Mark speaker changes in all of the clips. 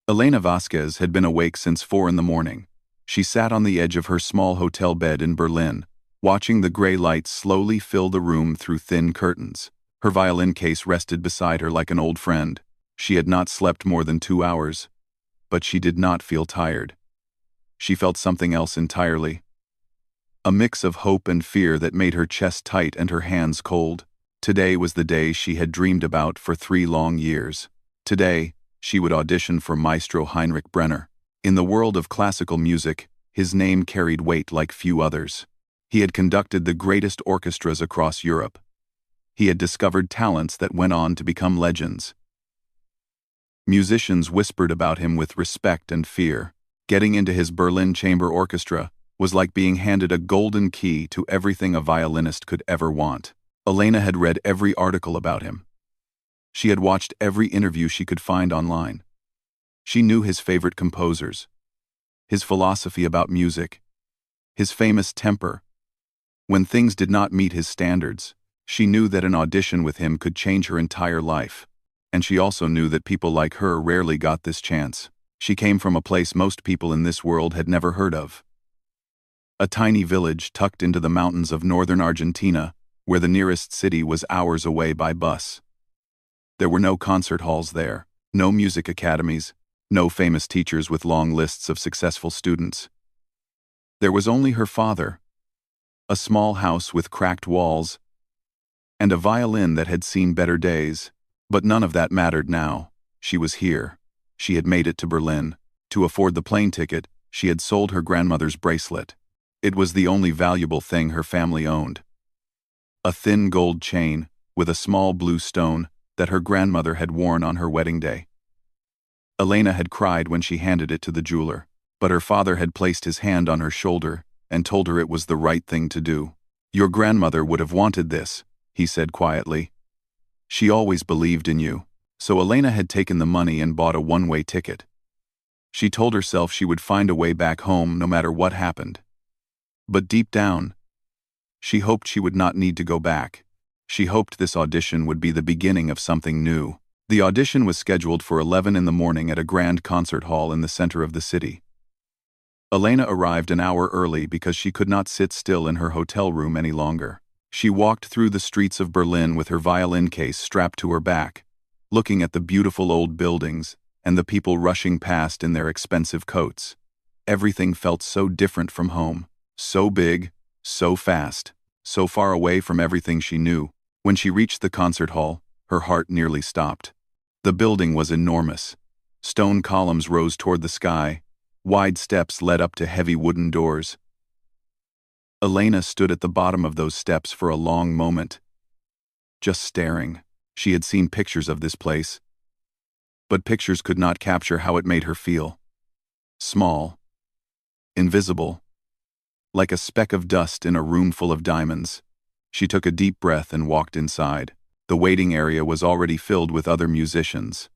Speaker 1: Elena Vasquez had been awake since 4 in the morning. She sat on the edge of her small hotel bed in Berlin, watching the gray lights slowly fill the room through thin curtains. Her violin case rested beside her like an old friend. She had not slept more than 2 hours, but she did not feel tired. She felt something else entirely. A mix of hope and fear that made her chest tight and her hands cold. Today was the day she had dreamed about for 3 long years. Today, she would audition for Maestro Heinrich Brenner. In the world of classical music, his name carried weight like few others. He had conducted the greatest orchestras across Europe. He had discovered talents that went on to become legends. Musicians whispered about him with respect and fear. Getting into his Berlin Chamber Orchestra was like being handed a golden key to everything a violinist could ever want. Elena had read every article about him. She had watched every interview she could find online. She knew his favorite composers, his philosophy about music, his famous temper. When things did not meet his standards, she knew that an audition with him could change her entire life. And she also knew that people like her rarely got this chance. She came from a place most people in this world had never heard of. A tiny village tucked into the mountains of northern Argentina, where the nearest city was hours away by bus. There were no concert halls there, no music academies, no famous teachers with long lists of successful students. There was only her father, a small house with cracked walls, and a violin that had seen better days. But none of that mattered now. She was here. She had made it to Berlin. To afford the plane ticket, she had sold her grandmother's bracelet. It was the only valuable thing her family owned. A thin gold chain, with a small blue stone, that her grandmother had worn on her wedding day. Elena had cried when she handed it to the jeweler, but her father had placed his hand on her shoulder and told her it was the right thing to do. "Your grandmother would have wanted this," he said quietly. "She always believed in you." So Elena had taken the money and bought a one-way ticket. She told herself she would find a way back home no matter what happened. But deep down, she hoped she would not need to go back. She hoped this audition would be the beginning of something new. The audition was scheduled for 11 in the morning at a grand concert hall in the center of the city. Elena arrived an hour early because she could not sit still in her hotel room any longer. She walked through the streets of Berlin with her violin case strapped to her back, looking at the beautiful old buildings and the people rushing past in their expensive coats. Everything felt so different from home, so big, so fast, so far away from everything she knew. When she reached the concert hall, her heart nearly stopped. The building was enormous. Stone columns rose toward the sky. Wide steps led up to heavy wooden doors. Elena stood at the bottom of those steps for a long moment, just staring. She had seen pictures of this place, but pictures could not capture how it made her feel. Small, invisible, like a speck of dust in a room full of diamonds. She took a deep breath and walked inside. The waiting area was already filled with other musicians.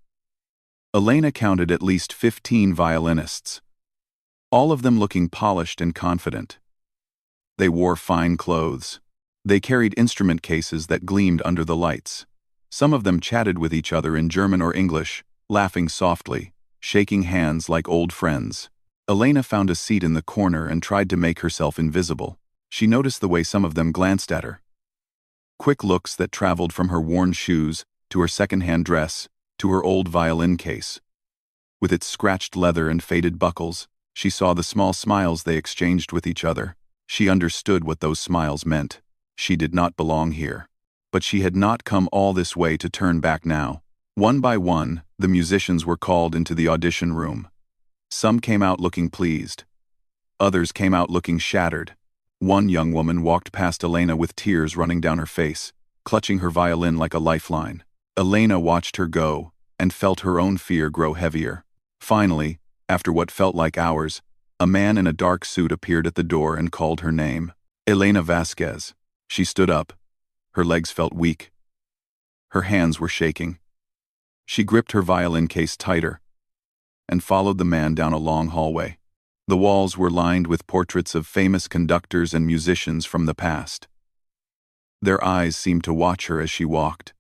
Speaker 1: Elena counted at least 15 violinists, all of them looking polished and confident. They wore fine clothes. They carried instrument cases that gleamed under the lights. Some of them chatted with each other in German or English, laughing softly, shaking hands like old friends. Elena found a seat in the corner and tried to make herself invisible. She noticed the way some of them glanced at her. Quick looks that traveled from her worn shoes to her second-hand dress to her old violin case. With its scratched leather and faded buckles, she saw the small smiles they exchanged with each other. She understood what those smiles meant. She did not belong here. But she had not come all this way to turn back now. One by one, the musicians were called into the audition room. Some came out looking pleased. Others came out looking shattered. One young woman walked past Elena with tears running down her face, clutching her violin like a lifeline. Elena watched her go and felt her own fear grow heavier. Finally, after what felt like hours, a man in a dark suit appeared at the door and called her name. Elena Vasquez. She stood up. Her legs felt weak. Her hands were shaking. She gripped her violin case tighter and followed the man down a long hallway. The walls were lined with portraits of famous conductors and musicians from the past. Their eyes seemed to watch her as she walked.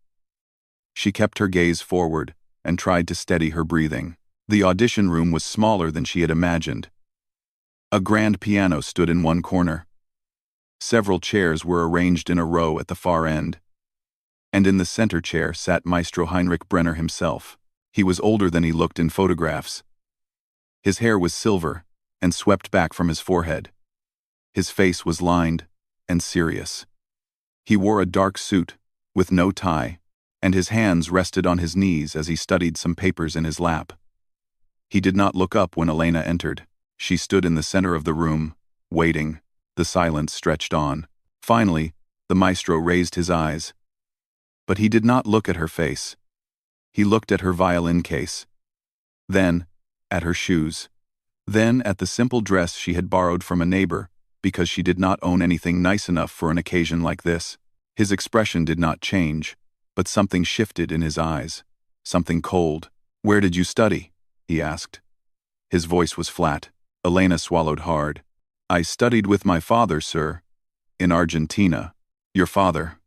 Speaker 1: She kept her gaze forward and tried to steady her breathing. The audition room was smaller than she had imagined. A grand piano stood in one corner. Several chairs were arranged in a row at the far end. And in the center chair sat Maestro Heinrich Brenner himself. He was older than he looked in photographs. His hair was silver and swept back from his forehead. His face was lined and serious. He wore a dark suit with no tie, and his hands rested on his knees as he studied some papers in his lap. He did not look up when Elena entered. She stood in the center of the room, waiting. The silence stretched on. Finally, the maestro raised his eyes. But he did not look at her face. He looked at her violin case. Then, at her shoes. Then at the simple dress she had borrowed from a neighbor, because she did not own anything nice enough for an occasion like this. His expression did not change, but something shifted in his eyes. Something cold. "Where did you study?" he asked. His voice was flat. Elena swallowed hard. "I studied with my father, sir. In Argentina." "Your father?"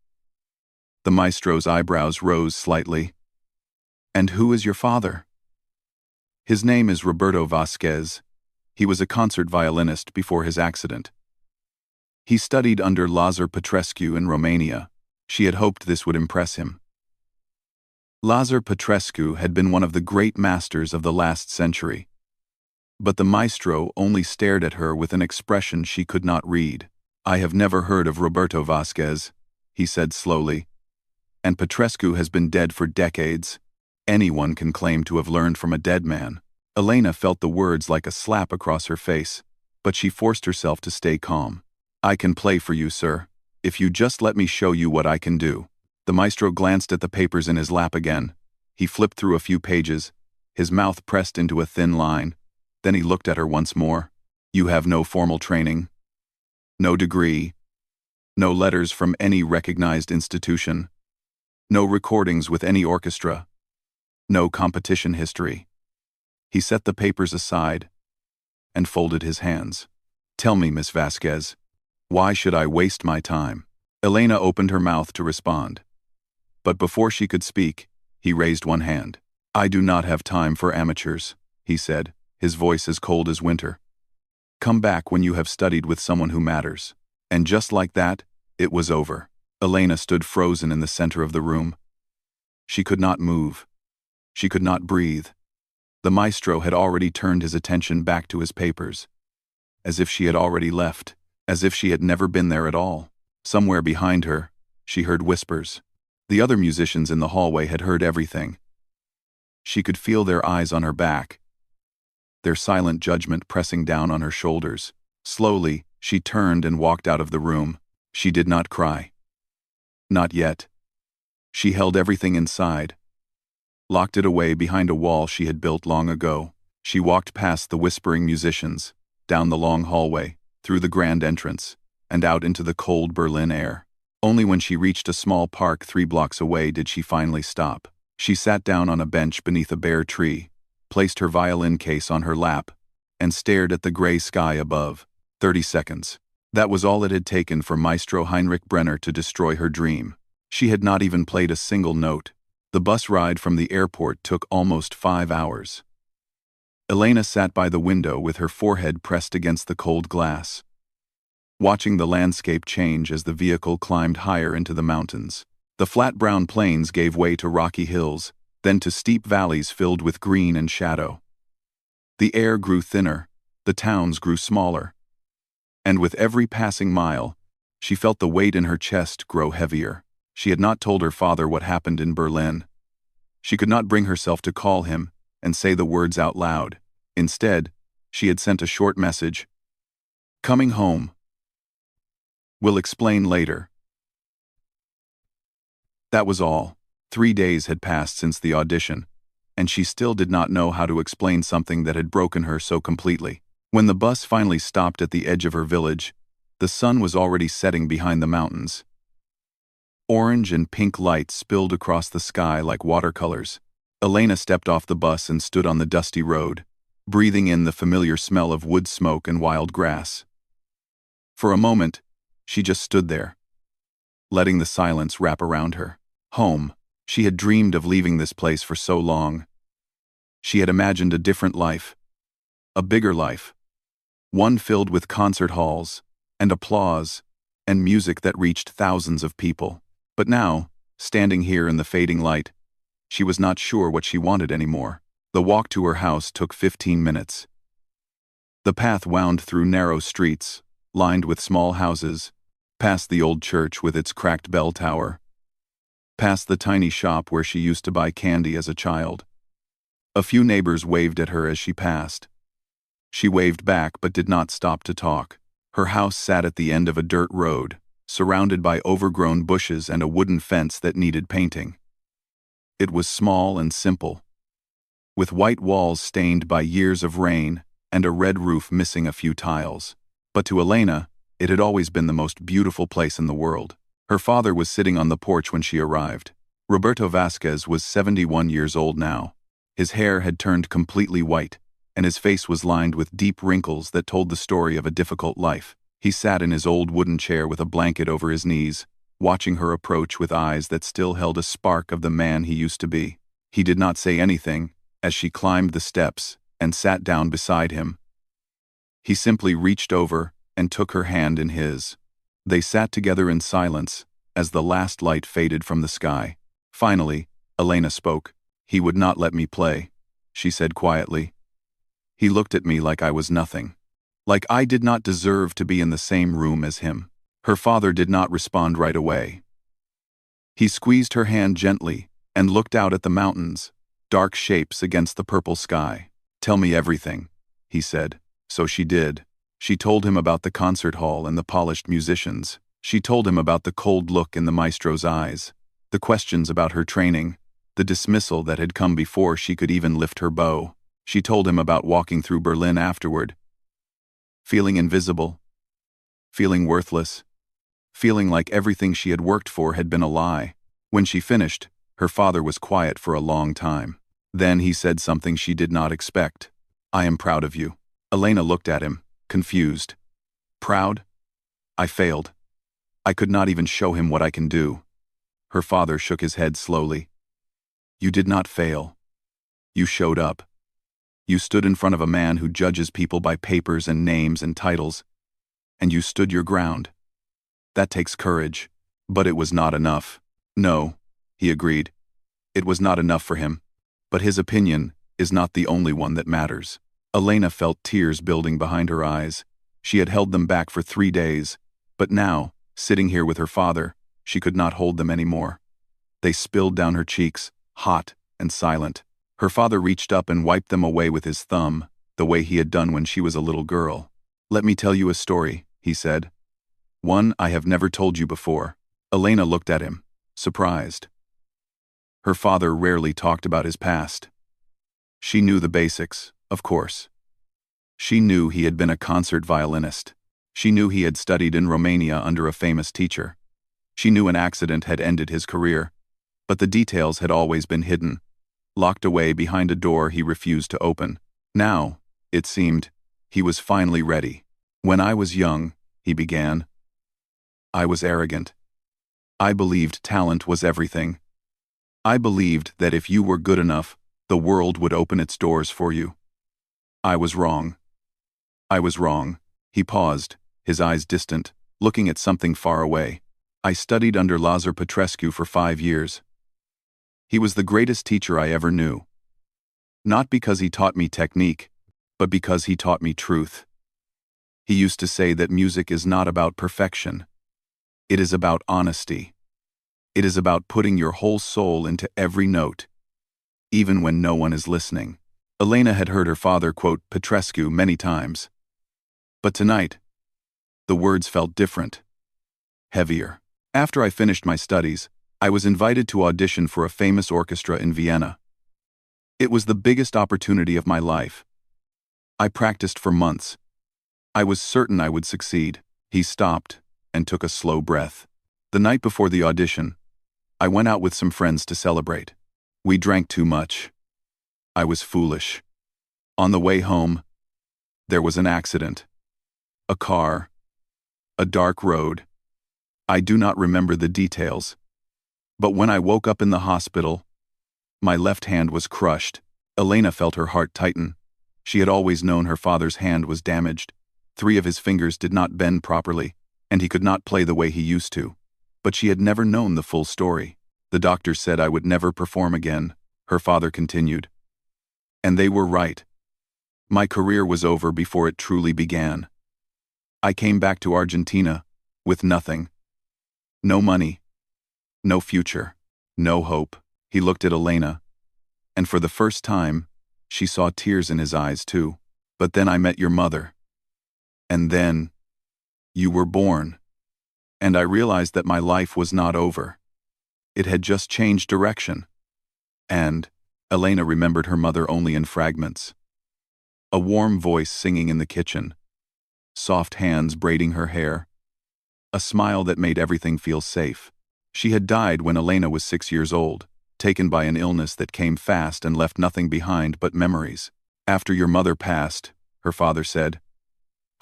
Speaker 1: The maestro's eyebrows rose slightly. "And who is your father?" "His name is Roberto Vasquez. He was a concert violinist before his accident. He studied under Lazar Petrescu in Romania." She had hoped this would impress him. Lazar Petrescu had been one of the great masters of the last century. But the maestro only stared at her with an expression she could not read. "I have never heard of Roberto Vasquez," he said slowly. "And Petrescu has been dead for decades. Anyone can claim to have learned from a dead man." Elena felt the words like a slap across her face, but she forced herself to stay calm. "I can play for you, sir, if you just let me show you what I can do." The maestro glanced at the papers in his lap again. He flipped through a few pages, his mouth pressed into a thin line. Then he looked at her once more. "You have no formal training? No degree? No letters from any recognized institution? No recordings with any orchestra? No competition history?" He set the papers aside and folded his hands. "Tell me, Miss Vasquez, why should I waste my time?" Elena opened her mouth to respond. But before she could speak, he raised one hand. "I do not have time for amateurs," he said, his voice as cold as winter. "Come back when you have studied with someone who matters." And just like that, it was over. Elena stood frozen in the center of the room. She could not move. She could not breathe. The maestro had already turned his attention back to his papers. As if she had already left. As if she had never been there at all. Somewhere behind her, she heard whispers. The other musicians in the hallway had heard everything. She could feel their eyes on her back, their silent judgment pressing down on her shoulders. Slowly, she turned and walked out of the room. She did not cry. Not yet. She held everything inside, locked it away behind a wall she had built long ago. She walked past the whispering musicians, down the long hallway, through the grand entrance, and out into the cold Berlin air. Only when she reached a small park 3 blocks away did she finally stop. She sat down on a bench beneath a bare tree, placed her violin case on her lap, and stared at the gray sky above. 30 seconds. That was all it had taken for Maestro Heinrich Brenner to destroy her dream. She had not even played a single note. The bus ride from the airport took almost 5 hours. Elena sat by the window with her forehead pressed against the cold glass, watching the landscape change as the vehicle climbed higher into the mountains. The flat brown plains gave way to rocky hills, then to steep valleys filled with green and shadow. The air grew thinner, the towns grew smaller. And with every passing mile, she felt the weight in her chest grow heavier. She had not told her father what happened in Berlin. She could not bring herself to call him and say the words out loud. Instead, she had sent a short message. "Coming home. We'll explain later." That was all. 3 days had passed since the audition, and she still did not know how to explain something that had broken her so completely. When the bus finally stopped at the edge of her village, the sun was already setting behind the mountains. Orange and pink lights spilled across the sky like watercolors. Elena stepped off the bus and stood on the dusty road, breathing in the familiar smell of wood smoke and wild grass. For a moment, she just stood there, letting the silence wrap around her. Home. She had dreamed of leaving this place for so long. She had imagined a different life, a bigger life, one filled with concert halls, and applause, and music that reached thousands of people. But now, standing here in the fading light, she was not sure what she wanted anymore. The walk to her house took 15 minutes. The path wound through narrow streets, lined with small houses, past the old church with its cracked bell tower, past the tiny shop where she used to buy candy as a child. A few neighbors waved at her as she passed. She waved back but did not stop to talk. Her house sat at the end of a dirt road, surrounded by overgrown bushes and a wooden fence that needed painting. It was small and simple, with white walls stained by years of rain and a red roof missing a few tiles. But to Elena, it had always been the most beautiful place in the world. Her father was sitting on the porch when she arrived. Roberto Vasquez was 71 years old now. His hair had turned completely white, and his face was lined with deep wrinkles that told the story of a difficult life. He sat in his old wooden chair with a blanket over his knees, watching her approach with eyes that still held a spark of the man he used to be. He did not say anything as she climbed the steps and sat down beside him. He simply reached over and took her hand in his. They sat together in silence as the last light faded from the sky. Finally, Elena spoke. "He would not let me play," she said quietly. "He looked at me like I was nothing. Like I did not deserve to be in the same room as him." Her father did not respond right away. He squeezed her hand gently and looked out at the mountains, dark shapes against the purple sky. "Tell me everything," he said. So she did. She told him about the concert hall and the polished musicians. She told him about the cold look in the maestro's eyes, the questions about her training, the dismissal that had come before she could even lift her bow. She told him about walking through Berlin afterward, feeling invisible, feeling worthless, feeling like everything she had worked for had been a lie. When she finished, her father was quiet for a long time. Then he said something she did not expect. "I am proud of you." Elena looked at him, confused. "Proud? I failed. I could not even show him what I can do." Her father shook his head slowly. "You did not fail. You showed up. You stood in front of a man who judges people by papers and names and titles, and you stood your ground. That takes courage." But it was not enough. "No," he agreed. "It was not enough for him. But his opinion is not the only one that matters." Elena felt tears building behind her eyes. She had held them back for 3 days, but now, sitting here with her father, she could not hold them anymore. They spilled down her cheeks, hot and silent. Her father reached up and wiped them away with his thumb, the way he had done when she was a little girl. "Let me tell you a story," he said. "One I have never told you before." Elena looked at him, surprised. Her father rarely talked about his past. She knew the basics, of course. She knew he had been a concert violinist. She knew he had studied in Romania under a famous teacher. She knew an accident had ended his career, but the details had always been hidden, locked away behind a door he refused to open. Now, it seemed, he was finally ready. "When I was young," he began, "I was arrogant. I believed talent was everything. I believed that if you were good enough, the world would open its doors for you. I was wrong. I was wrong." He paused, his eyes distant, looking at something far away. "I studied under Lazar Petrescu for 5 years. He was the greatest teacher I ever knew. Not because he taught me technique, but because he taught me truth. He used to say that music is not about perfection. It is about honesty. It is about putting your whole soul into every note, even when no one is listening." Elena had heard her father quote Petrescu many times. But tonight, the words felt different, heavier. "After I finished my studies, I was invited to audition for a famous orchestra in Vienna. It was the biggest opportunity of my life. I practiced for months. I was certain I would succeed." He stopped and took a slow breath. "The night before the audition, I went out with some friends to celebrate. We drank too much. I was foolish. On the way home, there was an accident. A car. A dark road. I do not remember the details. But when I woke up in the hospital, my left hand was crushed, Elena felt her heart tighten. She had always known her father's hand was damaged. 3 of his fingers did not bend properly, and he could not play the way he used to. But she had never known the full story. The doctors said I would never perform again, her father continued. And they were right. My career was over before it truly began. I came back to Argentina with nothing. No money. No future. No hope. He looked at Elena, and for the first time, she saw tears in his eyes too. But then I met your mother. And then, you were born. And I realized that my life was not over. It had just changed direction. And, Elena remembered her mother only in fragments. A warm voice singing in the kitchen. Soft hands braiding her hair. A smile that made everything feel safe. She had died when Elena was 6 years old, taken by an illness that came fast and left nothing behind but memories. After your mother passed, her father said,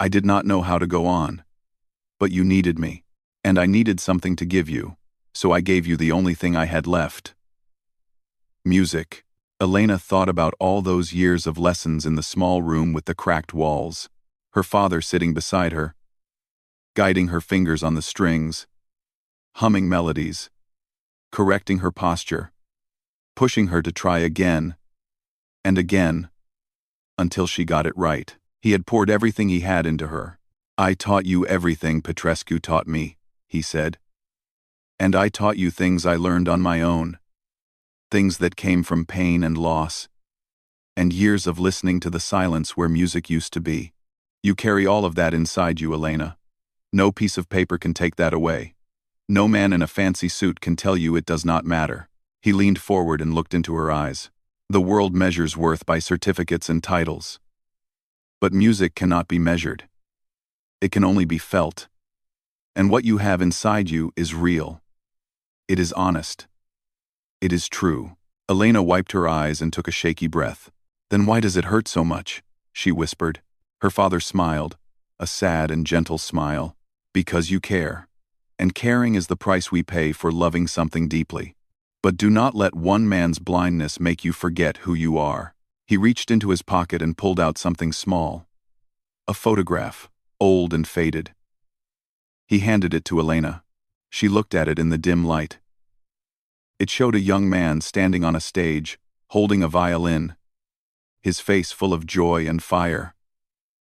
Speaker 1: I did not know how to go on. But you needed me, and I needed something to give you, so I gave you the only thing I had left. Music. Elena thought about all those years of lessons in the small room with the cracked walls, her father sitting beside her, guiding her fingers on the strings, humming melodies, correcting her posture, pushing her to try again and again until she got it right. He had poured everything he had into her. I taught you everything Petrescu taught me, he said. And I taught you things I learned on my own. Things that came from pain and loss, and years of listening to the silence where music used to be. You carry all of that inside you, Elena. No piece of paper can take that away. No man in a fancy suit can tell you it does not matter. He leaned forward and looked into her eyes. The world measures worth by certificates and titles. But music cannot be measured. It can only be felt. And what you have inside you is real. It is honest. It is true. Elena wiped her eyes and took a shaky breath. Then why does it hurt so much? She whispered. Her father smiled, a sad and gentle smile. Because you care. And caring is the price we pay for loving something deeply. But do not let one man's blindness make you forget who you are. He reached into his pocket and pulled out something small. A photograph, old and faded. He handed it to Elena. She looked at it in the dim light. It showed a young man standing on a stage, holding a violin, his face full of joy and fire.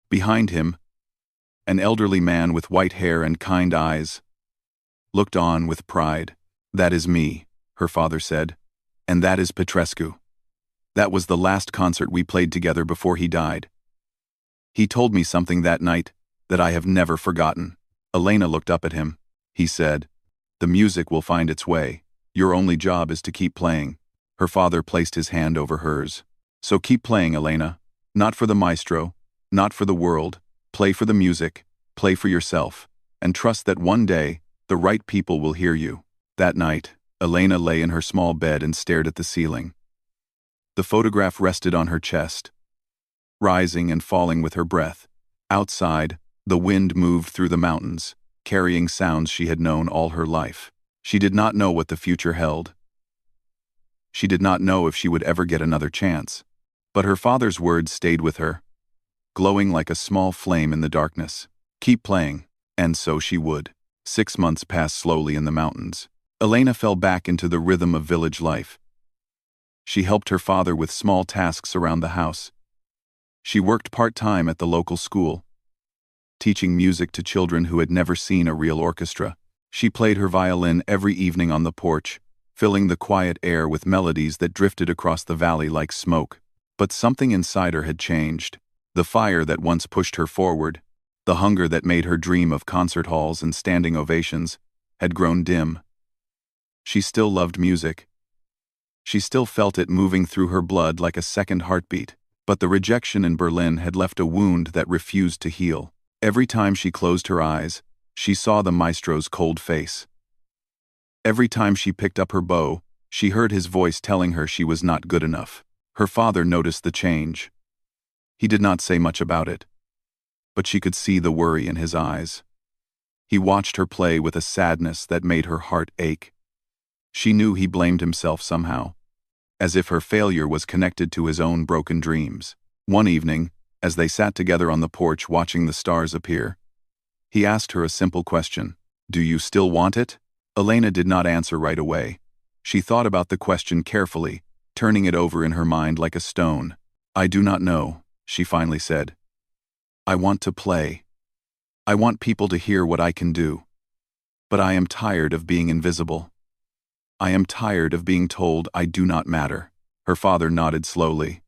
Speaker 1: Behind him, an elderly man with white hair and kind eyes looked on with pride. That is me, her father said, and that is Petrescu. That was the last concert we played together before he died. He told me something that night that I have never forgotten. Elena looked up at him. He said, the music will find its way. Your only job is to keep playing. Her father placed his hand over hers. So keep playing, Elena. Not for the maestro, not for the world. Play for the music, play for yourself, and trust that one day, the right people will hear you. That night, Elena lay in her small bed and stared at the ceiling. The photograph rested on her chest, rising and falling with her breath. Outside, the wind moved through the mountains, carrying sounds she had known all her life. She did not know what the future held. She did not know if she would ever get another chance. But her father's words stayed with her, glowing like a small flame in the darkness. Keep playing. And so she would. 6 months passed slowly in the mountains. Elena fell back into the rhythm of village life. She helped her father with small tasks around the house. She worked part-time at the local school, teaching music to children who had never seen a real orchestra. She played her violin every evening on the porch, filling the quiet air with melodies that drifted across the valley like smoke. But something inside her had changed. The fire that once pushed her forward, the hunger that made her dream of concert halls and standing ovations, had grown dim. She still loved music. She still felt it moving through her blood like a second heartbeat. But the rejection in Berlin had left a wound that refused to heal. Every time she closed her eyes, she saw the maestro's cold face. Every time she picked up her bow, she heard his voice telling her she was not good enough. Her father noticed the change. He did not say much about it, but she could see the worry in his eyes. He watched her play with a sadness that made her heart ache. She knew he blamed himself somehow. as if her failure was connected to his own broken dreams. One evening, as they sat together on the porch watching the stars appear, he asked her a simple question. Do you still want it? Elena did not answer right away. She thought about the question carefully, turning it over in her mind like a stone. I do not know, she finally said. I want to play. I want people to hear what I can do. But I am tired of being invisible. I am tired of being told I do not matter. Her father nodded slowly.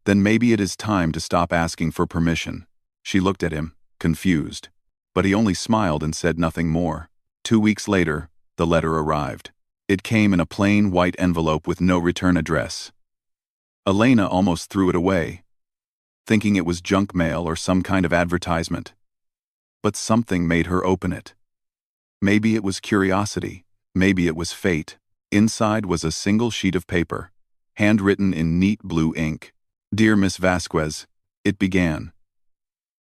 Speaker 1: Then maybe it is time to stop asking for permission. She looked at him, confused. But he only smiled and said nothing more. 2 weeks later, the letter arrived. It came in a plain white envelope with no return address. Elena almost threw it away, thinking it was junk mail or some kind of advertisement. But something made her open it. Maybe it was curiosity, maybe it was fate. Inside was a single sheet of paper, handwritten in neat blue ink. Dear Miss Vasquez, it began.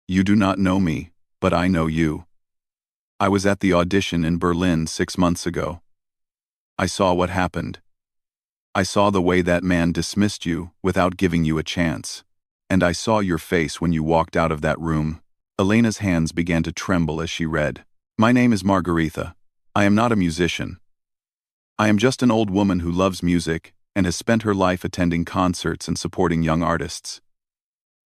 Speaker 1: You do not know me, but I know you. I was at the audition in Berlin 6 months ago. I saw what happened. I saw the way that man dismissed you without giving you a chance. And I saw your face when you walked out of that room. Elena's hands began to tremble as she read. My name is Margaretha. I am not a musician. I am just an old woman who loves music and has spent her life attending concerts and supporting young artists.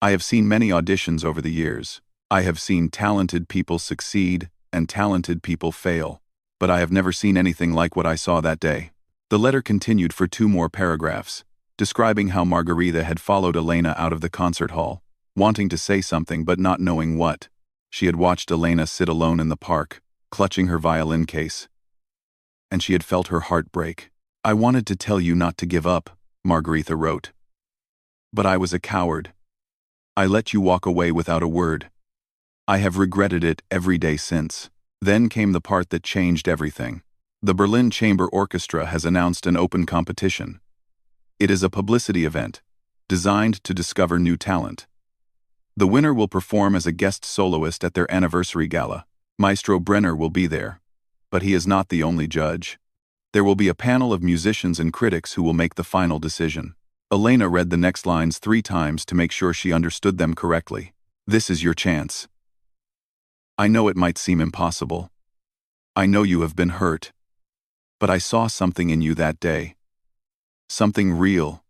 Speaker 1: I have seen many auditions over the years. I have seen talented people succeed and talented people fail, but I have never seen anything like what I saw that day. The letter continued for 2 more paragraphs, describing how Margaretha had followed Elena out of the concert hall, wanting to say something but not knowing what. She had watched Elena sit alone in the park, clutching her violin case, and she had felt her heart break. I wanted to tell you not to give up, Margaretha wrote. But I was a coward. I let you walk away without a word. I have regretted it every day since. Then came the part that changed everything. The Berlin Chamber Orchestra has announced an open competition. It is a publicity event, designed to discover new talent. The winner will perform as a guest soloist at their anniversary gala. Maestro Brenner will be there, but he is not the only judge. There will be a panel of musicians and critics who will make the final decision. Elena read the next lines 3 times to make sure she understood them correctly. This is your chance. I know it might seem impossible. I know you have been hurt. But I saw something in you that day. Something real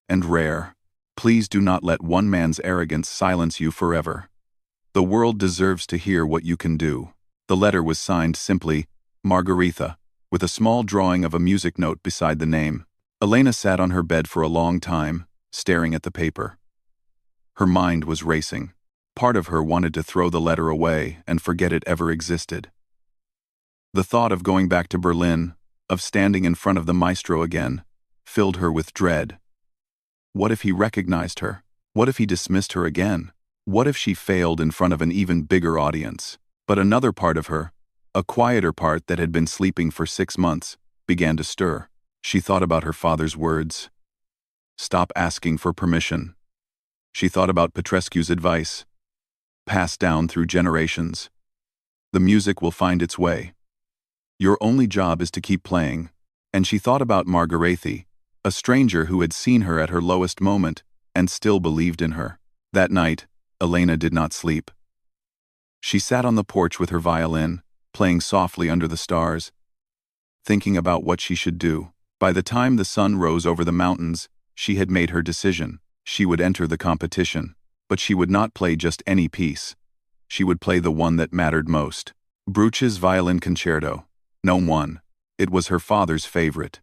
Speaker 1: and rare. Please do not let one man's arrogance silence you forever. The world deserves to hear what you can do. The letter was signed simply, Margaretha, with a small drawing of a music note beside the name. Elena sat on her bed for a long time, staring at the paper. Her mind was racing. Part of her wanted to throw the letter away and forget it ever existed. The thought of going back to Berlin, of standing in front of the maestro again, filled her with dread. What if he recognized her? What if he dismissed her again? What if she failed in front of an even bigger audience? But another part of her, a quieter part that had been sleeping for 6 months, began to stir. She thought about her father's words. Stop asking for permission. She thought about Petrescu's advice, passed down through generations. The music will find its way. Your only job is to keep playing. And she thought about Margaretha, a stranger who had seen her at her lowest moment and still believed in her. That night, Elena did not sleep. She sat on the porch with her violin, playing softly under the stars, thinking about what she should do. By the time the sun rose over the mountains, she had made her decision. She would enter the competition, but she would not play just any piece. She would play the one that mattered most. Bruch's Violin Concerto. No one. It was her father's favorite.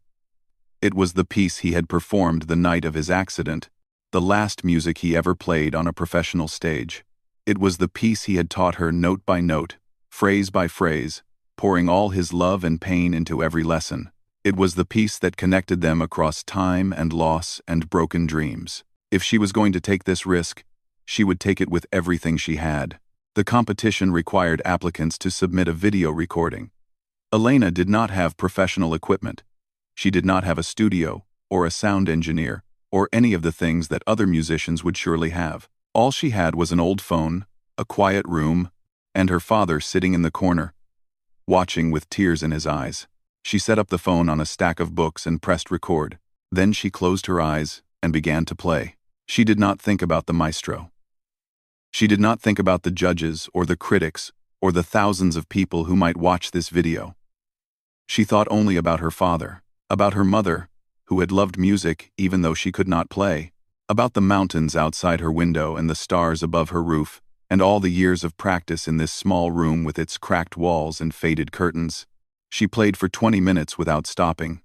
Speaker 1: It was the piece he had performed the night of his accident, the last music he ever played on a professional stage. It was the piece he had taught her note by note, phrase by phrase, pouring all his love and pain into every lesson. It was the piece that connected them across time and loss and broken dreams. If she was going to take this risk, she would take it with everything she had. The competition required applicants to submit a video recording. Elena did not have professional equipment. She did not have a studio, or a sound engineer, or any of the things that other musicians would surely have. All she had was an old phone, a quiet room, and her father sitting in the corner, watching with tears in his eyes. She set up the phone on a stack of books and pressed record. Then she closed her eyes and began to play. She did not think about the maestro. She did not think about the judges or the critics or the thousands of people who might watch this video. She thought only about her father, about her mother, who had loved music even though she could not play, about the mountains outside her window and the stars above her roof, and all the years of practice in this small room with its cracked walls and faded curtains. She played for 20 minutes without stopping.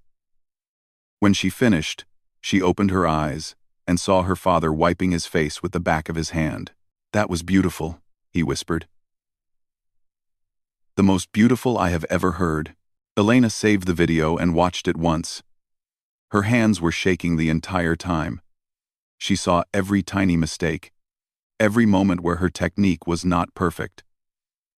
Speaker 1: When she finished, she opened her eyes and saw her father wiping his face with the back of his hand. "That was beautiful," he whispered. "The most beautiful I have ever heard." Elena saved the video and watched it once. Her hands were shaking the entire time. She saw every tiny mistake, every moment where her technique was not perfect.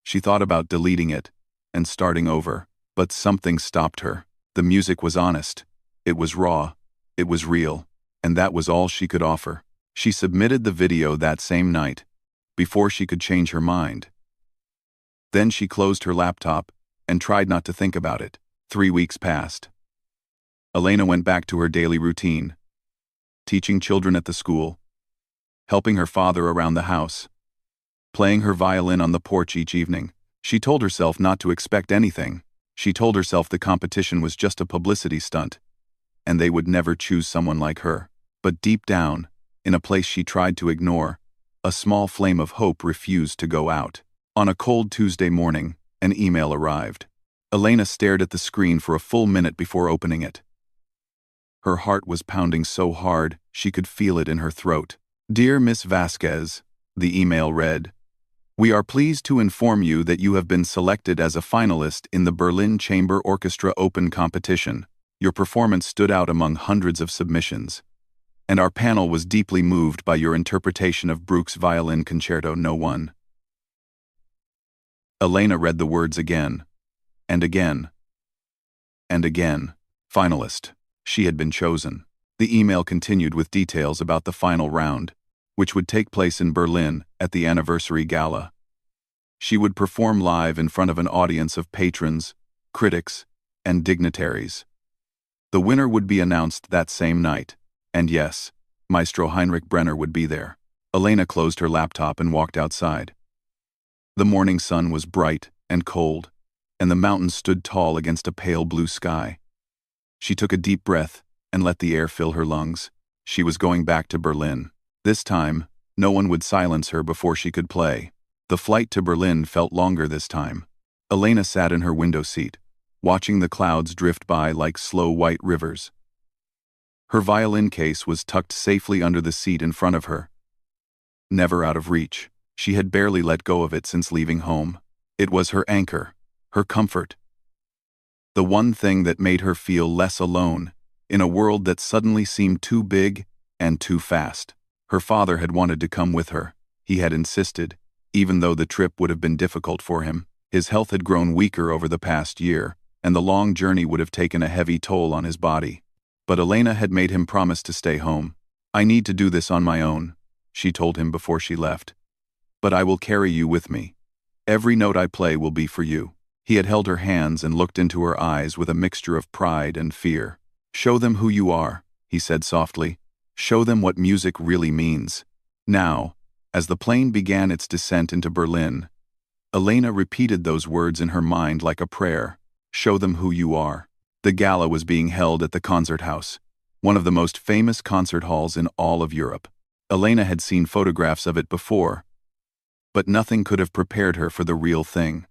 Speaker 1: She thought about deleting it and starting over, but something stopped her. The music was honest. It was raw. It was real. And that was all she could offer. She submitted the video that same night, before she could change her mind. Then she closed her laptop and tried not to think about it. 3 weeks passed. Elena went back to her daily routine, teaching children at the school, helping her father around the house, playing her violin on the porch each evening. She told herself not to expect anything. She told herself the competition was just a publicity stunt, and they would never choose someone like her. But deep down, in a place she tried to ignore, a small flame of hope refused to go out. On a cold Tuesday morning, an email arrived. Elena stared at the screen for a full minute before opening it. Her heart was pounding so hard she could feel it in her throat. "Dear Miss Vasquez," the email read, "we are pleased to inform you that you have been selected as a finalist in the Berlin Chamber Orchestra Open competition. Your performance stood out among hundreds of submissions, and our panel was deeply moved by your interpretation of Bruch's Violin Concerto No. 1. Elena read the words again, and again, and again. Finalist. She had been chosen. The email continued with details about the final round, which would take place in Berlin at the anniversary gala. She would perform live in front of an audience of patrons, critics, and dignitaries. The winner would be announced that same night, and yes, Maestro Heinrich Brenner would be there. Elena closed her laptop and walked outside. The morning sun was bright and cold, and the mountains stood tall against a pale blue sky. She took a deep breath and let the air fill her lungs. She was going back to Berlin. This time, no one would silence her before she could play. The flight to Berlin felt longer this time. Elena sat in her window seat, watching the clouds drift by like slow white rivers. Her violin case was tucked safely under the seat in front of her. Never out of reach, she had barely let go of it since leaving home. It was her anchor, her comfort. The one thing that made her feel less alone, in a world that suddenly seemed too big and too fast. Her father had wanted to come with her. He had insisted, even though the trip would have been difficult for him. His health had grown weaker over the past year, and the long journey would have taken a heavy toll on his body. But Elena had made him promise to stay home. "I need to do this on my own," she told him before she left. "But I will carry you with me. Every note I play will be for you." He had held her hands and looked into her eyes with a mixture of pride and fear. "Show them who you are," he said softly. "Show them what music really means." Now, as the plane began its descent into Berlin, Elena repeated those words in her mind like a prayer. "Show them who you are." The gala was being held at the Concert House, one of the most famous concert halls in all of Europe. Elena had seen photographs of it before, but nothing could have prepared her for the real thing.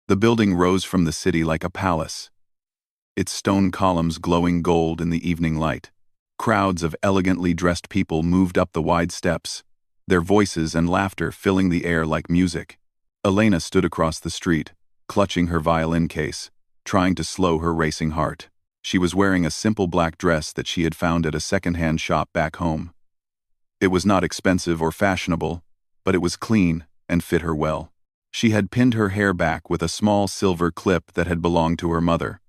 Speaker 1: The building rose from the city like a palace, its stone columns glowing gold in the evening light. Crowds of elegantly dressed people moved up the wide steps, their voices and laughter filling the air like music. Elena stood across the street, clutching her violin case, trying to slow her racing heart. She was wearing a simple black dress that she had found at a second-hand shop back home. It was not expensive or fashionable, but it was clean and fit her well. She had pinned her hair back with a small silver clip that had belonged to her mother.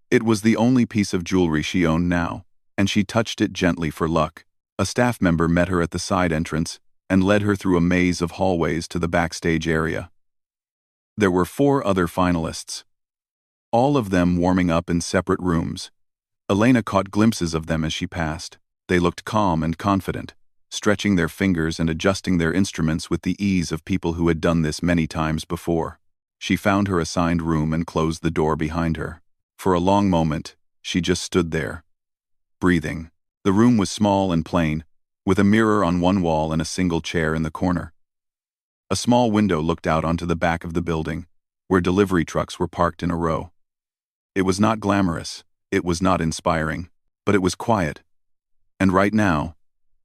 Speaker 1: It was the only piece of jewelry she owned now, and she touched it gently for luck. A staff member met her at the side entrance and led her through a maze of hallways to the backstage area. There were 4 other finalists, all of them warming up in separate rooms, Elena caught glimpses of them as she passed. They looked calm and confident, stretching their fingers and adjusting their instruments with the ease of people who had done this many times before. She found her assigned room and closed the door behind her. For a long moment, she just stood there, breathing. The room was small and plain, with a mirror on one wall and a single chair in the corner. A small window looked out onto the back of the building, where delivery trucks were parked in a row. It was not glamorous, it was not inspiring, but it was quiet. And right now,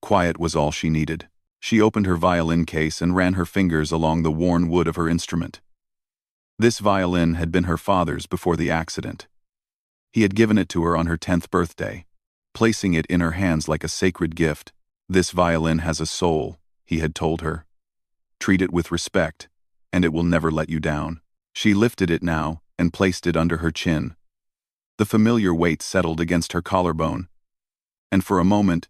Speaker 1: quiet was all she needed. She opened her violin case and ran her fingers along the worn wood of her instrument. This violin had been her father's before the accident. He had given it to her on her 10th birthday, placing it in her hands like a sacred gift. "This violin has a soul," he had told her. "Treat it with respect, and it will never let you down." She lifted it now and placed it under her chin. The familiar weight settled against her collarbone, and for a moment,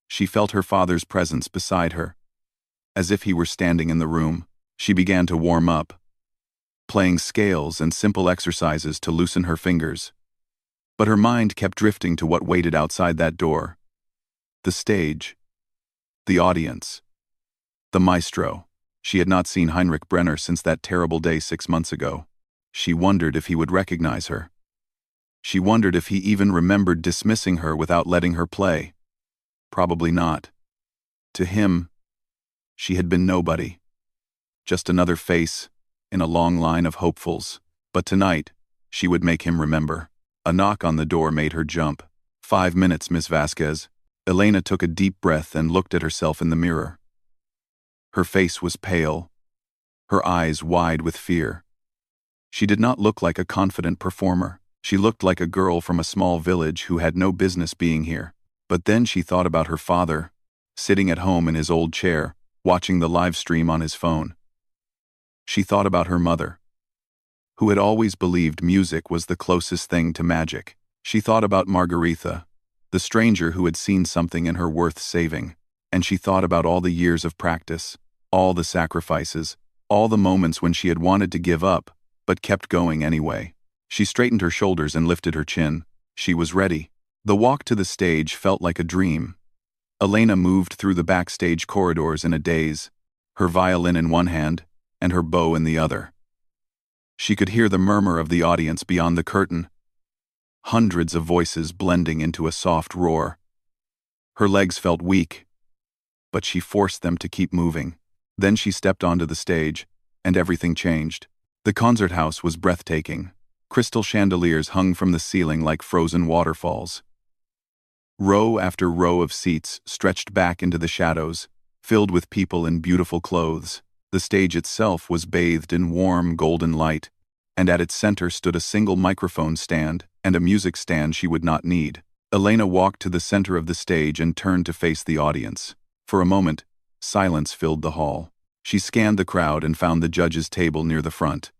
Speaker 1: she felt her father's presence beside her. As if he were standing in the room, she began to warm up, playing scales and simple exercises to loosen her fingers. But her mind kept drifting to what waited outside that door. The stage. The audience. The maestro. She had not seen Heinrich Brenner since that terrible day 6 months ago. She wondered if he would recognize her. She wondered if he even remembered dismissing her without letting her play. Probably not. To him, she had been nobody. Just another face in a long line of hopefuls. But tonight, she would make him remember. A knock on the door made her jump. 5 minutes, Miss Vasquez." Elena took a deep breath and looked at herself in the mirror. Her face was pale, her eyes wide with fear. She did not look like a confident performer. She looked like a girl from a small village who had no business being here. But then she thought about her father, sitting at home in his old chair, watching the live stream on his phone. She thought about her mother, who had always believed music was the closest thing to magic. She thought about Margaretha, the stranger who had seen something in her worth saving. And she thought about all the years of practice, all the sacrifices, all the moments when she had wanted to give up, but kept going anyway. She straightened her shoulders and lifted her chin. She was ready. The walk to the stage felt like a dream. Elena moved through the backstage corridors in a daze, her violin in one hand and her bow in the other. She could hear the murmur of the audience beyond the curtain, hundreds of voices blending into a soft roar. Her legs felt weak, but she forced them to keep moving. Then she stepped onto the stage, and everything changed. The concert house was breathtaking. Crystal chandeliers hung from the ceiling like frozen waterfalls. Row after row of seats stretched back into the shadows, filled with people in beautiful clothes. The stage itself was bathed in warm, golden light, and at its center stood a single microphone stand and a music stand she would not need. Elena walked to the center of the stage and turned to face the audience. For a moment, silence filled the hall. She scanned the crowd and found the judge's table near the front.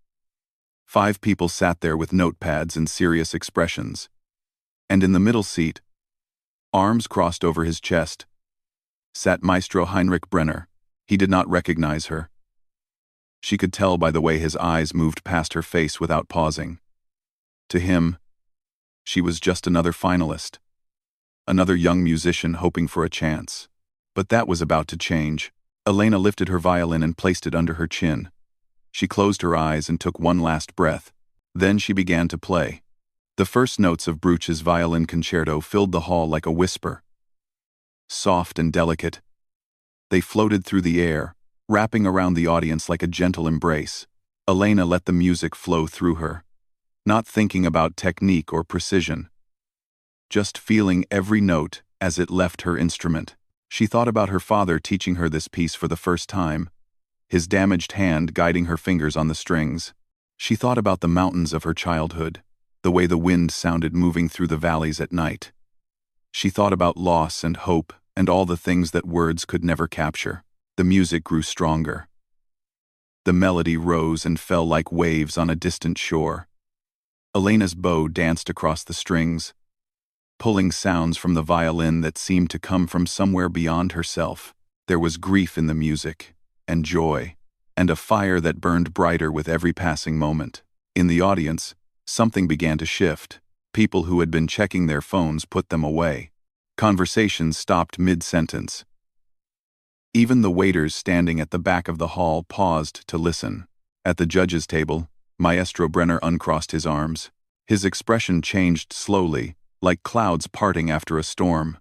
Speaker 1: 5 people sat there with notepads and serious expressions. And in the middle seat, arms crossed over his chest, sat Maestro Heinrich Brenner. He did not recognize her. She could tell by the way his eyes moved past her face without pausing. To him, she was just another finalist, another young musician hoping for a chance. But that was about to change. Elena lifted her violin and placed it under her chin. She closed her eyes and took one last breath. Then she began to play. The first notes of Bruch's violin concerto filled the hall like a whisper. Soft and delicate, they floated through the air, wrapping around the audience like a gentle embrace. Elena let the music flow through her, not thinking about technique or precision, just feeling every note as it left her instrument. She thought about her father teaching her this piece for the first time, his damaged hand guiding her fingers on the strings. She thought about the mountains of her childhood, the way the wind sounded moving through the valleys at night. She thought about loss and hope and all the things that words could never capture. The music grew stronger. The melody rose and fell like waves on a distant shore. Elena's bow danced across the strings, pulling sounds from the violin that seemed to come from somewhere beyond herself. There was grief in the music, and joy, and a fire that burned brighter with every passing moment. In the audience, something began to shift. People who had been checking their phones put them away. Conversations stopped mid-sentence. Even the waiters standing at the back of the hall paused to listen. At the judge's table, Maestro Brenner uncrossed his arms. His expression changed slowly, like clouds parting after a storm.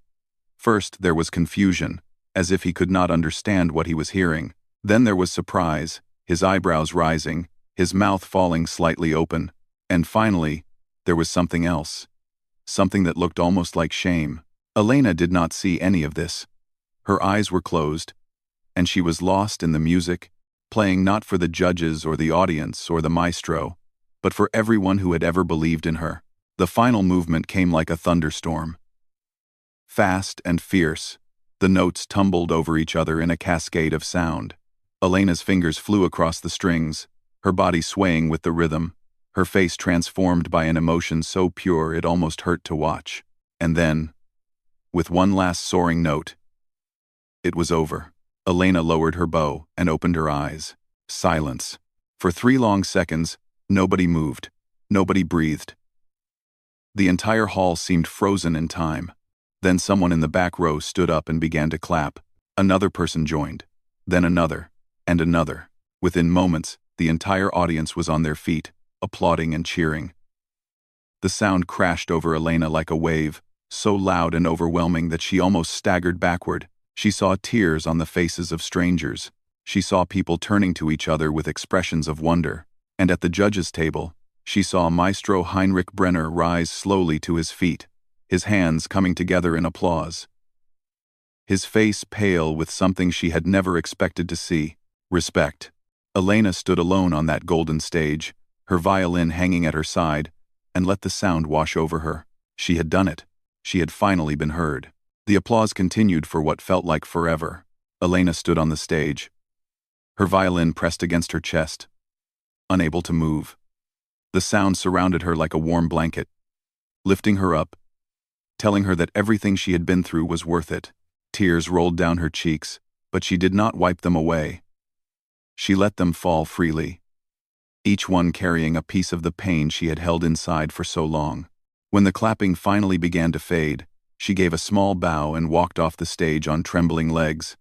Speaker 1: First, there was confusion, as if he could not understand what he was hearing. Then there was surprise, his eyebrows rising, his mouth falling slightly open. And finally, there was something else. Something that looked almost like shame. Elena did not see any of this. Her eyes were closed, and she was lost in the music, playing not for the judges or the audience or the maestro, but for everyone who had ever believed in her. The final movement came like a thunderstorm. Fast and fierce, the notes tumbled over each other in a cascade of sound. Elena's fingers flew across the strings, her body swaying with the rhythm, her face transformed by an emotion so pure it almost hurt to watch. And then, with one last soaring note, it was over. Elena lowered her bow and opened her eyes. Silence. For 3 long seconds, nobody moved. Nobody breathed. The entire hall seemed frozen in time. Then someone in the back row stood up and began to clap. Another person joined. Then another. And another. Within moments, the entire audience was on their feet, applauding and cheering. The sound crashed over Elena like a wave, so loud and overwhelming that she almost staggered backward. She saw tears on the faces of strangers. She saw people turning to each other with expressions of wonder. And at the judges' table, she saw Maestro Heinrich Brenner rise slowly to his feet, his hands coming together in applause. His face pale with something she had never expected to see: respect. Elena stood alone on that golden stage, her violin hanging at her side, and let the sound wash over her. She had done it. She had finally been heard. The applause continued for what felt like forever. Elena stood on the stage, her violin pressed against her chest, unable to move. The sound surrounded her like a warm blanket, lifting her up, telling her that everything she had been through was worth it. Tears rolled down her cheeks, but she did not wipe them away. She let them fall freely, each one carrying a piece of the pain she had held inside for so long. When the clapping finally began to fade, she gave a small bow and walked off the stage on trembling legs.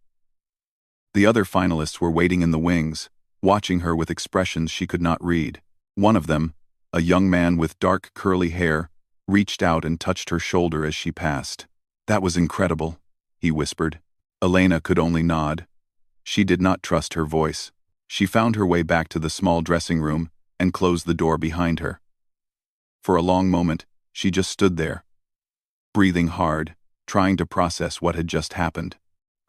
Speaker 1: The other finalists were waiting in the wings, watching her with expressions she could not read. One of them, a young man with dark curly hair, reached out and touched her shoulder as she passed. "That was incredible," he whispered. Elena could only nod. She did not trust her voice. She found her way back to the small dressing room and closed the door behind her. For a long moment, she just stood there, breathing hard, trying to process what had just happened.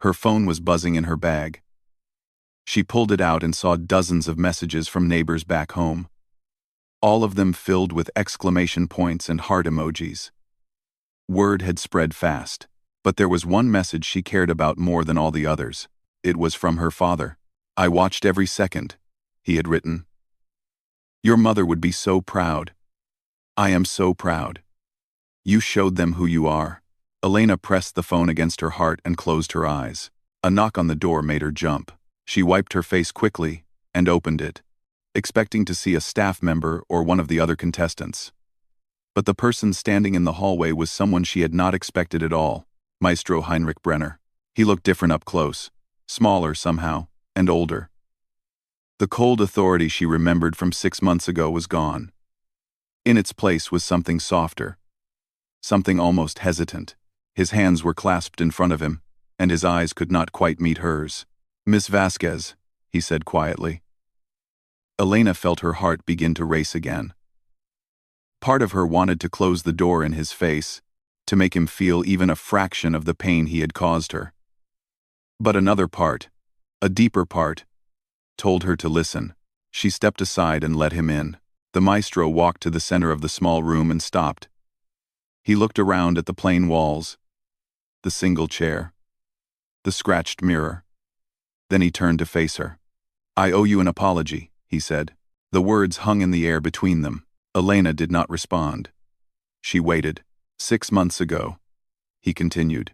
Speaker 1: Her phone was buzzing in her bag. She pulled it out and saw dozens of messages from neighbors back home, all of them filled with exclamation points and heart emojis. Word had spread fast, but there was one message she cared about more than all the others. It was from her father. "I watched every second," he had written. "Your mother would be so proud. I am so proud. You showed them who you are." Elena pressed the phone against her heart and closed her eyes. A knock on the door made her jump. She wiped her face quickly and opened it, expecting to see a staff member or one of the other contestants. But the person standing in the hallway was someone she had not expected at all: Maestro Heinrich Brenner. He looked different up close, smaller somehow, and older. The cold authority she remembered from 6 months ago was gone. In its place was something softer, something almost hesitant. His hands were clasped in front of him, and his eyes could not quite meet hers. "Miss Vasquez," he said quietly. Elena felt her heart begin to race again. Part of her wanted to close the door in his face, to make him feel even a fraction of the pain he had caused her. But another part, a deeper part, told her to listen. She stepped aside and let him in. The maestro walked to the center of the small room and stopped. He looked around at the plain walls, the single chair, the scratched mirror. Then he turned to face her. "I owe you an apology," he said. The words hung in the air between them. Elena did not respond. She waited. "6 months ago," he continued,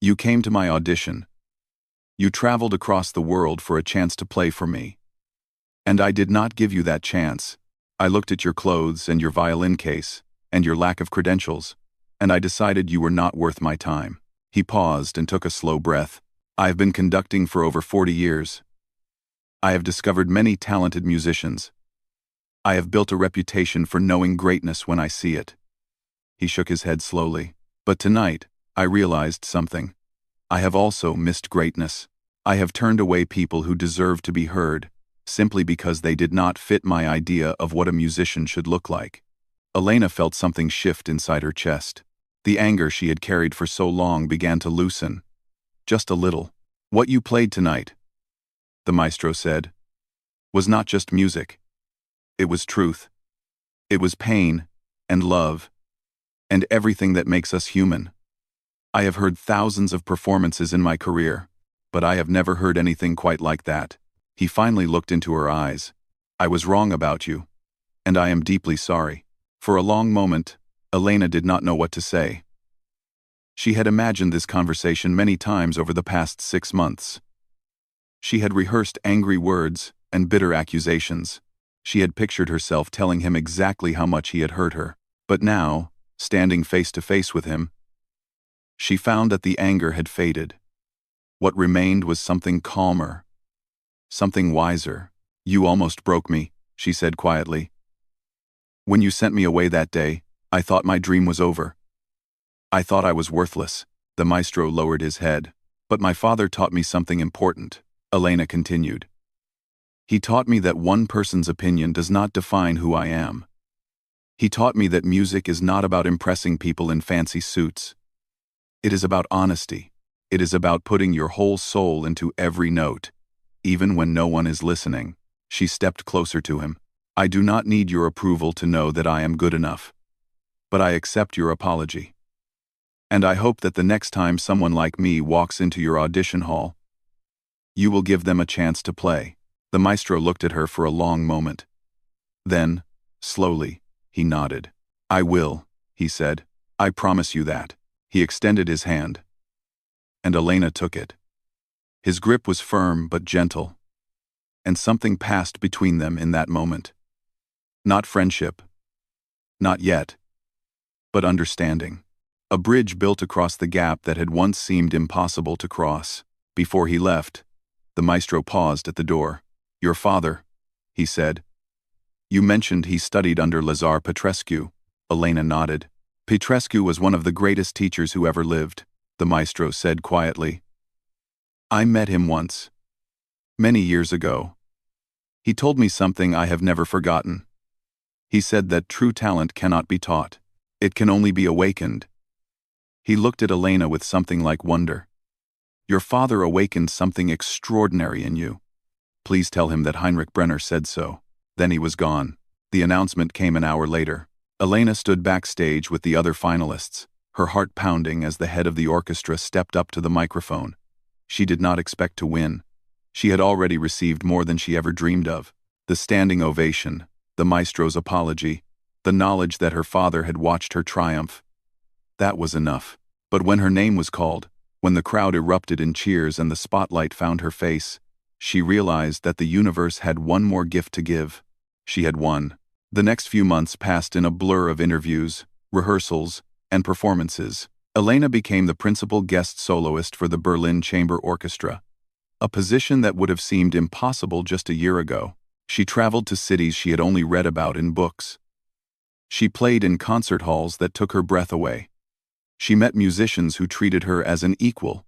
Speaker 1: "you came to my audition. You traveled across the world for a chance to play for me. And I did not give you that chance. I looked at your clothes and your violin case, and your lack of credentials, and I decided you were not worth my time." He paused and took a slow breath. "I have been conducting for over 40 years. I have discovered many talented musicians. I have built a reputation for knowing greatness when I see it." He shook his head slowly. "But tonight, I realized something. I have also missed greatness. I have turned away people who deserve to be heard, simply because they did not fit my idea of what a musician should look like." Elena felt something shift inside her chest. The anger she had carried for so long began to loosen. Just a little. "What you played tonight," the maestro said, "was not just music. It was truth. It was pain, and love, and everything that makes us human. I have heard thousands of performances in my career, but I have never heard anything quite like that." He finally looked into her eyes. "I was wrong about you, and I am deeply sorry." For a long moment, Elena did not know what to say. She had imagined this conversation many times over the past 6 months. She had rehearsed angry words and bitter accusations. She had pictured herself telling him exactly how much he had hurt her. But now, standing face to face with him, she found that the anger had faded. What remained was something calmer, something wiser. "You almost broke me," she said quietly. "When you sent me away that day, I thought my dream was over. I thought I was worthless." The maestro lowered his head. "But my father taught me something important," Elena continued. "He taught me that one person's opinion does not define who I am. He taught me that music is not about impressing people in fancy suits. It is about honesty. It is about putting your whole soul into every note, even when no one is listening." She stepped closer to him. "I do not need your approval to know that I am good enough. But I accept your apology. And I hope that the next time someone like me walks into your audition hall, you will give them a chance to play." The maestro looked at her for a long moment. Then, slowly, he nodded. "I will," he said. "I promise you that." He extended his hand, and Elena took it. His grip was firm but gentle, and something passed between them in that moment. Not friendship, not yet, but understanding. A bridge built across the gap that had once seemed impossible to cross. Before he left, the maestro paused at the door. "Your father," he said. "You mentioned he studied under Lazar Petrescu." Elena nodded. "Petrescu was one of the greatest teachers who ever lived," the maestro said quietly. "I met him once, many years ago. He told me something I have never forgotten. He said that true talent cannot be taught. It can only be awakened." He looked at Elena with something like wonder. "Your father awakened something extraordinary in you. Please tell him that Heinrich Brenner said so." Then he was gone. The announcement came an hour later. Elena stood backstage with the other finalists, her heart pounding as the head of the orchestra stepped up to the microphone. She did not expect to win. She had already received more than she ever dreamed of. The standing ovation, the maestro's apology, the knowledge that her father had watched her triumph. That was enough. But when her name was called, when the crowd erupted in cheers and the spotlight found her face, she realized that the universe had one more gift to give. She had won. The next few months passed in a blur of interviews, rehearsals, and performances. Elena became the principal guest soloist for the Berlin Chamber Orchestra, a position that would have seemed impossible just a year ago. She traveled to cities she had only read about in books. She played in concert halls that took her breath away. She met musicians who treated her as an equal,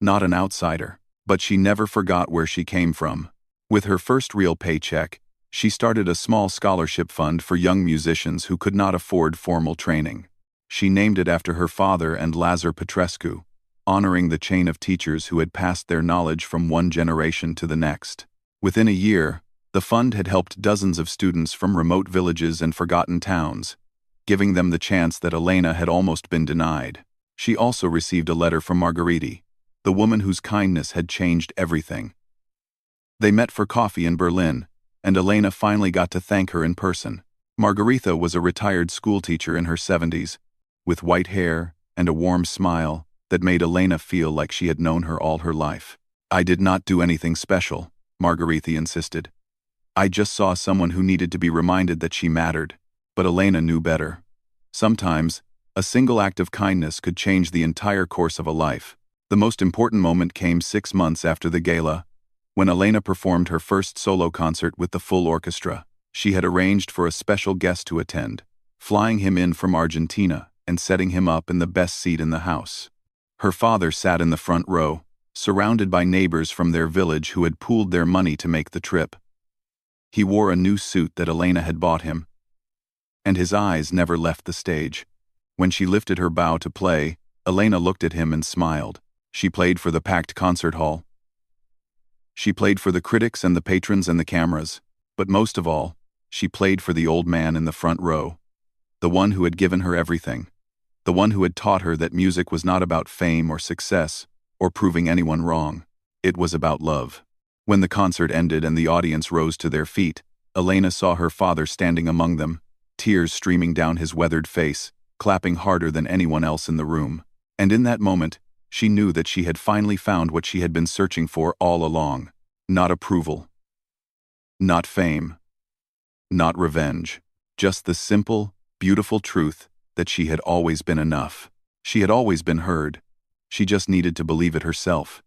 Speaker 1: not an outsider. But she never forgot where she came from. With her first real paycheck, she started a small scholarship fund for young musicians who could not afford formal training. She named it after her father and Lazar Petrescu, honoring the chain of teachers who had passed their knowledge from one generation to the next. Within a year, the fund had helped dozens of students from remote villages and forgotten towns, giving them the chance that Elena had almost been denied. She also received a letter from Margheriti, the woman whose kindness had changed everything. They met for coffee in Berlin, and Elena finally got to thank her in person. Margarita was a retired schoolteacher in her 70s, with white hair and a warm smile that made Elena feel like she had known her all her life. "I did not do anything special," Margarita insisted. "I just saw someone who needed to be reminded that she mattered." But Elena knew better. Sometimes, a single act of kindness could change the entire course of a life. The most important moment came 6 months after the gala, when Elena performed her first solo concert with the full orchestra. She had arranged for a special guest to attend, flying him in from Argentina and setting him up in the best seat in the house. Her father sat in the front row, surrounded by neighbors from their village who had pooled their money to make the trip. He wore a new suit that Elena had bought him, and his eyes never left the stage. When she lifted her bow to play, Elena looked at him and smiled. She played for the packed concert hall. She played for the critics and the patrons and the cameras, but most of all, she played for the old man in the front row, the one who had given her everything, the one who had taught her that music was not about fame or success or proving anyone wrong. It was about love. When the concert ended and the audience rose to their feet, Elena saw her father standing among them, tears streaming down his weathered face, clapping harder than anyone else in the room. And in that moment, she knew that she had finally found what she had been searching for all along. Not approval. Not fame. Not revenge. Just the simple, beautiful truth that she had always been enough. She had always been heard. She just needed to believe it herself.